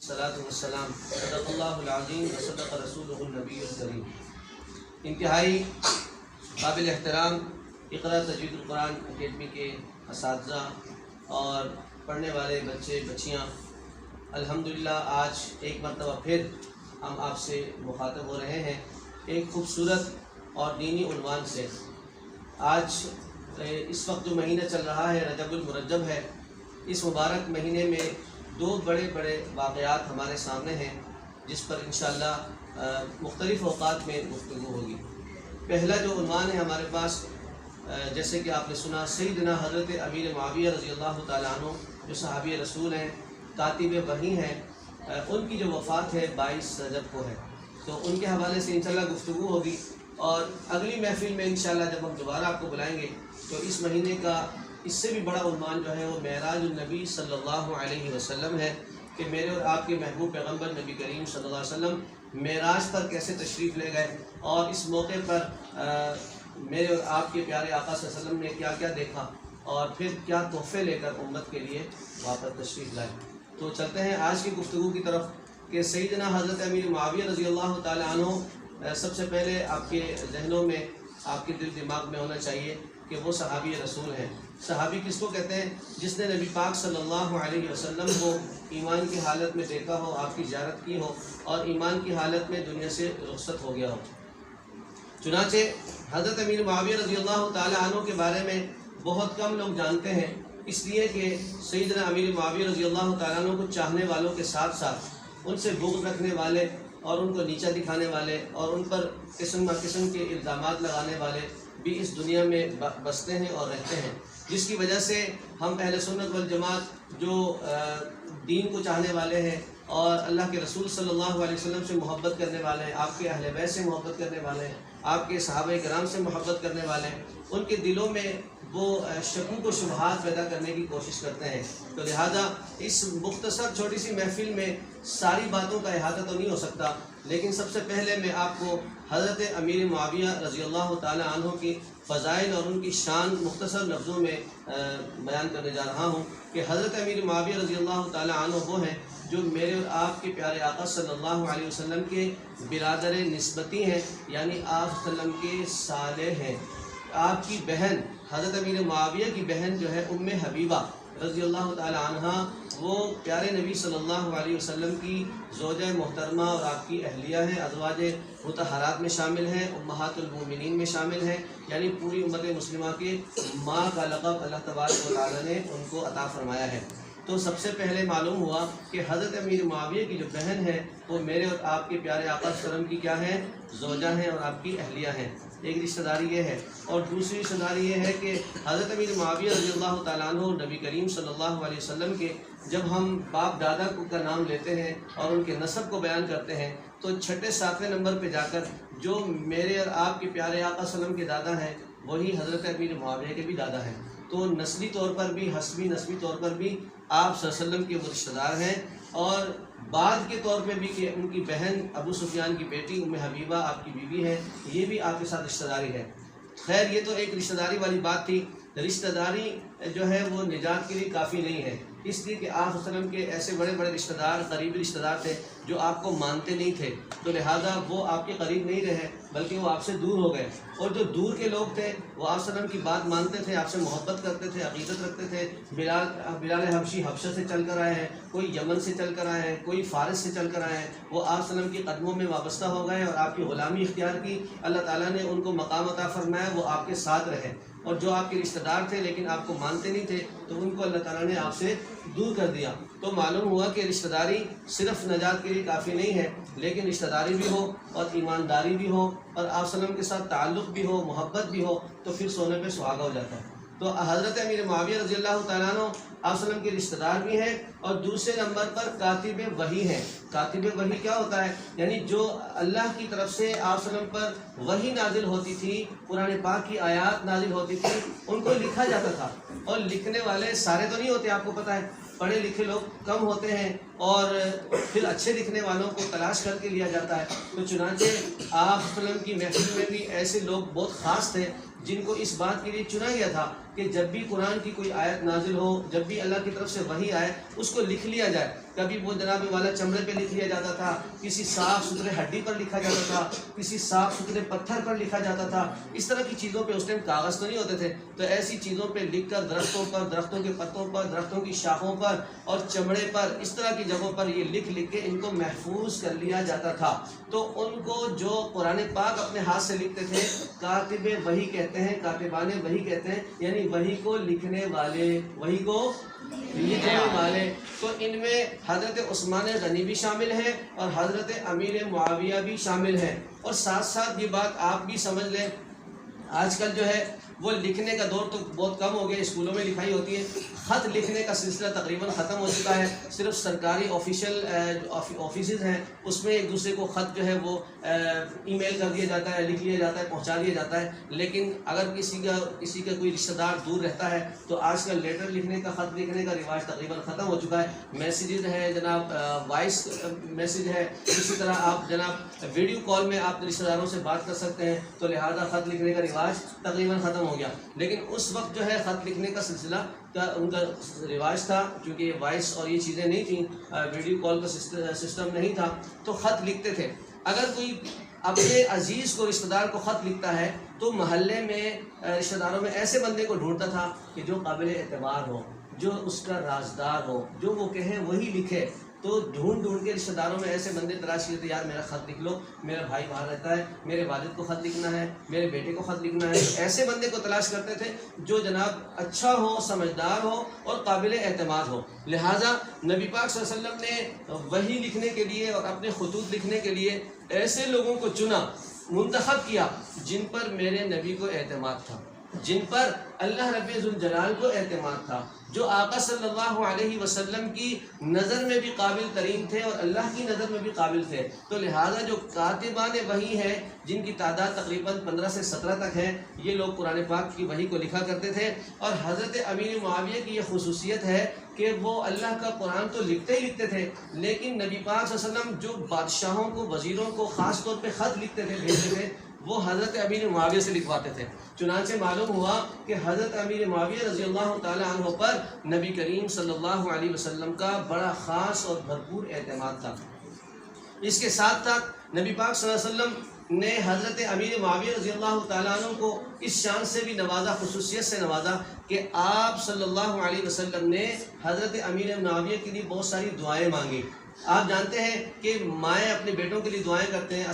الصلاۃ والسلام صدق اللہ العظیم وصدق رسولہ النبی الکریم۔ انتہائی قابل احترام اقرا تجوید القرآن اکیڈمی کے اساتذہ اور پڑھنے والے بچے بچیاں، الحمدللہ آج ایک مرتبہ پھر ہم آپ سے مخاطب ہو رہے ہیں ایک خوبصورت اور دینی عنوان سے۔ آج اس وقت جو مہینہ چل رہا ہے رجب المرجب ہے، اس مبارک مہینے میں دو بڑے بڑے واقعات ہمارے سامنے ہیں جس پر انشاءاللہ مختلف اوقات میں گفتگو ہوگی۔ پہلا جو عنوان ہے ہمارے پاس، جیسے کہ آپ نے سنا، سیدنا حضرت امیر معاویہ رضی اللہ تعالیٰ عنہ جو صحابی رسول ہیں، کاتب وحی ہیں، ان کی جو وفات ہے 22 رجب کو ہے، تو ان کے حوالے سے انشاءاللہ گفتگو ہوگی۔ اور اگلی محفل میں انشاءاللہ جب ہم دوبارہ آپ کو بلائیں گے تو اس مہینے کا اس سے بھی بڑا عنوان جو ہے وہ معراج النبی صلی اللہ علیہ وسلم ہے، کہ میرے اور آپ کے محبوب پیغمبر نبی کریم صلی اللہ علیہ وسلم معراج پر کیسے تشریف لے گئے، اور اس موقع پر میرے اور آپ کے پیارے آقا صلی اللہ علیہ وسلم نے کیا کیا دیکھا اور پھر کیا تحفے لے کر امت کے لیے واپس تشریف لائے۔ تو چلتے ہیں آج کی گفتگو کی طرف کہ سیدنا حضرت امیر معاویہ رضی اللہ تعالیٰ عنہ، سب سے پہلے آپ کے ذہنوں میں، آپ کے دل دماغ میں ہونا چاہیے کہ وہ صحابی رسول ہیں۔ صحابی کس کو کہتے ہیں؟ جس نے نبی پاک صلی اللہ علیہ وسلم کو ایمان کی حالت میں دیکھا ہو، آپ کی زیارت کی ہو اور ایمان کی حالت میں دنیا سے رخصت ہو گیا ہو۔ چنانچہ حضرت امیر معاویہ رضی اللہ تعالیٰ عنہ کے بارے میں بہت کم لوگ جانتے ہیں، اس لیے کہ سیدنا امیر معاویہ رضی اللہ تعالیٰ عنہ کو چاہنے والوں کے ساتھ ساتھ ان سے بغض رکھنے والے اور ان کو نیچا دکھانے والے اور ان پر قسم کے الزامات لگانے والے بھی اس دنیا میں بستے ہیں اور رہتے ہیں، جس کی وجہ سے ہم اہل سنت والجماعت جو دین کو چاہنے والے ہیں اور اللہ کے رسول صلی اللہ علیہ وسلم سے محبت کرنے والے ہیں، آپ کے اہل بیت سے محبت کرنے والے ہیں، آپ کے صحابہ کرام سے محبت کرنے والے ہیں، ان کے دلوں میں وہ شکوک و شبہات پیدا کرنے کی کوشش کرتے ہیں۔ تو لہذا اس مختصر چھوٹی سی محفل میں ساری باتوں کا احاطہ تو نہیں ہو سکتا، لیکن سب سے پہلے میں آپ کو حضرت امیر معاویہ رضی اللہ تعالیٰ عنہ کی فضائل اور ان کی شان مختصر لفظوں میں بیان کرنے جا رہا ہوں کہ حضرت امیر معاویہ رضی اللہ تعالیٰ عنہ وہ ہیں جو میرے اور آپ کے پیارے آقا صلی اللہ علیہ وسلم کے برادر نسبتی ہیں، یعنی آپ صلی اللہ علیہ وسلم کے صالح ہیں۔ آپ کی بہن حضرت امیر معاویہ کی بہن جو ہے ام حبیبہ رضی اللہ تعالیٰ عنہ، وہ پیارے نبی صلی اللہ علیہ وسلم کی زوجہ محترمہ اور آپ کی اہلیہ ہیں، ازواج مطہرات میں شامل ہیں، امہات المومنین میں شامل ہیں، یعنی پوری امت مسلمہ کے ماں کا لقب اللہ تبارک و تعالیٰ نے ان کو عطا فرمایا ہے۔ تو سب سے پہلے معلوم ہوا کہ حضرت امیر معاویہ کی جو بہن ہے وہ میرے اور آپ کے پیارے آقا صلی اللہ علیہ وسلم کی کیا ہے؟ زوجہ ہیں اور آپ کی اہلیہ ہیں۔ ایک رشتہ داری یہ ہے، اور دوسری رشتہ داری یہ ہے کہ حضرت امیر معاویہ رضی اللہ تعالیٰ عنہ نبی کریم صلی اللہ علیہ وسلم کے جب ہم باپ دادا کا نام لیتے ہیں اور ان کے نسب کو بیان کرتے ہیں تو 6 7 نمبر پہ جا کر جو میرے اور آپ کے پیارے آقا صلی اللہ علیہ وسلم کے دادا ہیں وہی حضرت امیر معاویہ کے بھی دادا ہیں۔ تو نسلی طور پر بھی، حسبی نسبی طور پر بھی آپ صلی اللہ علیہ وسلم کے وہ رشتہ دار ہیں، اور بعد کے طور پہ بھی کہ ان کی بہن ابو سفیان کی بیٹی ام حبیبہ آپ کی بیوی ہے، یہ بھی آپ کے ساتھ رشتہ داری ہے۔ خیر، یہ تو ایک رشتہ داری والی بات تھی۔ رشتہ داری جو ہے وہ نجات کے لیے کافی نہیں ہے، اس لیے کہ آپ صلی اللہ علیہ وسلم کے ایسے بڑے بڑے رشتہ دار، قریبی رشتہ دار تھے جو آپ کو مانتے نہیں تھے، تو لہٰذا وہ آپ کے قریب نہیں رہے بلکہ وہ آپ سے دور ہو گئے۔ اور جو دور کے لوگ تھے وہ آپ صلی اللہ علیہ وسلم کی بات مانتے تھے، آپ سے محبت کرتے تھے، عقیدت رکھتے تھے۔ بلال حبشی حبشہ سے چل کر آئے ہیں، کوئی یمن سے چل کر آئے ہیں، کوئی فارس سے چل کر آئے ہیں، وہ آپ صلی اللہ علیہ وسلم کے قدموں میں وابستہ ہو گئے اور آپ کی غلامی اختیار کی، اللہ تعالیٰ نے ان کو مقام عطا فرمایا، وہ آپ کے ساتھ رہے۔ اور جو آپ کے رشتہ دار تھے لیکن آپ کو مانتے نہیں تھے تو ان کو اللہ تعالیٰ نے آپ سے دور کر دیا۔ تو معلوم ہوا کہ رشتہ داری صرف نجات کے لیے کافی نہیں ہے، لیکن رشتہ داری بھی ہو اور ایمانداری بھی ہو اور آپ صلی اللہ علیہ وسلم کے ساتھ تعلق بھی ہو، محبت بھی ہو، تو پھر سونے پہ سہاگا ہو جاتا ہے۔ تو حضرت امیر معاویہ رضی اللہ تعالیٰ عنہ آپ صلی اللہ علیہ وسلم کے رشتہ دار بھی ہیں، اور دوسرے نمبر پر کاتب وحی ہیں۔ کاتب وحی کیا ہوتا ہے؟ یعنی جو اللہ کی طرف سے آپ صلی اللہ علیہ وسلم پر وحی نازل ہوتی تھی، قرآن پاک کی آیات نازل ہوتی تھی، ان کو لکھا جاتا تھا، اور لکھنے والے سارے تو نہیں ہوتے، آپ کو پتہ ہے پڑھے لکھے لوگ کم ہوتے ہیں، اور پھر اچھے لکھنے والوں کو تلاش کر کے لیا جاتا ہے۔ تو چنانچہ آپ صلی اللہ علیہ وسلم کی محفل میں بھی ایسے لوگ بہت خاص تھے جن کو اس بات کے لیے چنا گیا تھا کہ جب بھی قرآن کی کوئی آیت نازل ہو، جب بھی اللہ کی طرف سے وحی آئے، اس کو لکھ لیا جائے۔ کبھی وہ جناب والا چمڑے پہ لکھ لیا جاتا تھا، کسی صاف ستھرے ہڈی پر لکھا جاتا تھا، کسی صاف ستھرے پتھر پر لکھا جاتا تھا۔ اس طرح کی چیزوں پہ اس ٹائم کاغذ تو نہیں ہوتے تھے، تو ایسی چیزوں پہ لکھ کر درختوں پر، درختوں کے پتوں پر، درختوں کی شاخوں پر اور چمڑے پر، اس طرح کی جگہوں پر یہ لکھ کے ان کو محفوظ کر لیا جاتا تھا۔ تو ان کو جو قرآن پاک اپنے ہاتھ سے لکھتے تھے، کاتب وحی کہتے ہیں، کاتبان وحی کہتے ہیں، یعنی وحی کو لکھنے والے، وحی کو لکھنے والے۔ تو ان میں حضرت عثمان غنی بھی شامل ہیں اور حضرت امیر معاویہ بھی شامل ہیں۔ اور ساتھ ساتھ یہ بات آپ بھی سمجھ لیں، آج کل جو ہے وہ لکھنے کا دور تو بہت کم ہو گیا، اسکولوں میں لکھائی ہوتی ہے، خط لکھنے کا سلسلہ تقریباً ختم ہو چکا ہے۔ صرف سرکاری آفیشیل آفیسز ہیں، اس میں ایک دوسرے کو خط جو ہے وہ ای میل کر دیا جاتا ہے، لکھ لیا جاتا ہے، پہنچا دیا جاتا ہے۔ لیکن اگر کسی کا کوئی رشتہ دار دور رہتا ہے تو آج کل لیٹر لکھنے کا، خط لکھنے کا رواج تقریباً ختم ہو چکا ہے۔ میسیجز ہے جناب، وائس میسیج ہے، اسی طرح آپ جناب ویڈیو کال میں آپ رشتہ داروں سے بات کر سکتے ہیں، تو لہٰذا خط لکھنے کا رواج تقریباً ختم ہو گیا۔ لیکن اس وقت جو ہے خط لکھنے کا سلسلہ ان کا رواج تھا، چونکہ وائس اور یہ چیزیں نہیں تھیں، ویڈیو کال کا سسٹم نہیں تھا، تو خط لکھتے تھے۔ اگر کوئی اپنے عزیز کو، رشتہ دار کو خط لکھتا ہے تو محلے میں، رشتہ داروں میں ایسے بندے کو ڈھونڈتا تھا کہ جو قابل اعتبار ہو، جو اس کا رازدار ہو، جو وہ کہے وہی لکھے۔ تو ڈھونڈ کے رشتہ داروں میں ایسے بندے تلاش کیے تھے، یار میرا خط لکھ لو، میرا بھائی باہر رہتا ہے، میرے والد کو خط لکھنا ہے، میرے بیٹے کو خط لکھنا ہے۔ ایسے بندے کو تلاش کرتے تھے جو جناب اچھا ہو، سمجھدار ہو اور قابل اعتماد ہو۔ لہٰذا نبی پاک صلی اللہ علیہ وسلم نے وحی لکھنے کے لیے اور اپنے خطوط لکھنے کے لیے ایسے لوگوں کو چنا، منتخب کیا جن پر میرے نبی کو اعتماد تھا، جن پر اللہ رب ذوالجلال کو اعتماد تھا، جو آقا صلی اللہ علیہ وسلم کی نظر میں بھی قابل ترین تھے اور اللہ کی نظر میں بھی قابل تھے۔ تو لہٰذا جو کاتبان وحی ہیں، جن کی تعداد تقریباً 15 سے 17 تک ہے، یہ لوگ قرآن پاک کی وحی کو لکھا کرتے تھے۔ اور حضرت امیر معاویہ کی یہ خصوصیت ہے کہ وہ اللہ کا قرآن تو لکھتے ہی لکھتے تھے، لیکن نبی پاک صلی اللہ علیہ وسلم جو بادشاہوں کو، وزیروں کو خاص طور پہ خط لکھتے تھے، بھیجتے تھے، وہ حضرت امیر معاویہ سے لکھواتے تھے۔ چنانچہ معلوم ہوا کہ حضرت امیر معاویہ رضی اللہ تعالی عنہ پر نبی کریم صلی اللہ علیہ وسلم کا بڑا خاص اور بھرپور اعتماد تھا۔ اس کے ساتھ ساتھ نبی پاک صلی اللہ علیہ وسلم نے حضرت امیر معاویہ رضی اللہ تعالیٰ عنہ کو اس شان سے بھی نوازا، خصوصیت سے نوازا، کہ آپ صلی اللہ علیہ وسلم نے حضرت امیر معاویہ کے لیے بہت ساری دعائیں مانگی۔ آپ جانتے ہیں کہ مائیں اپنے بیٹوں کے لیے دعائیں کرتے ہیں،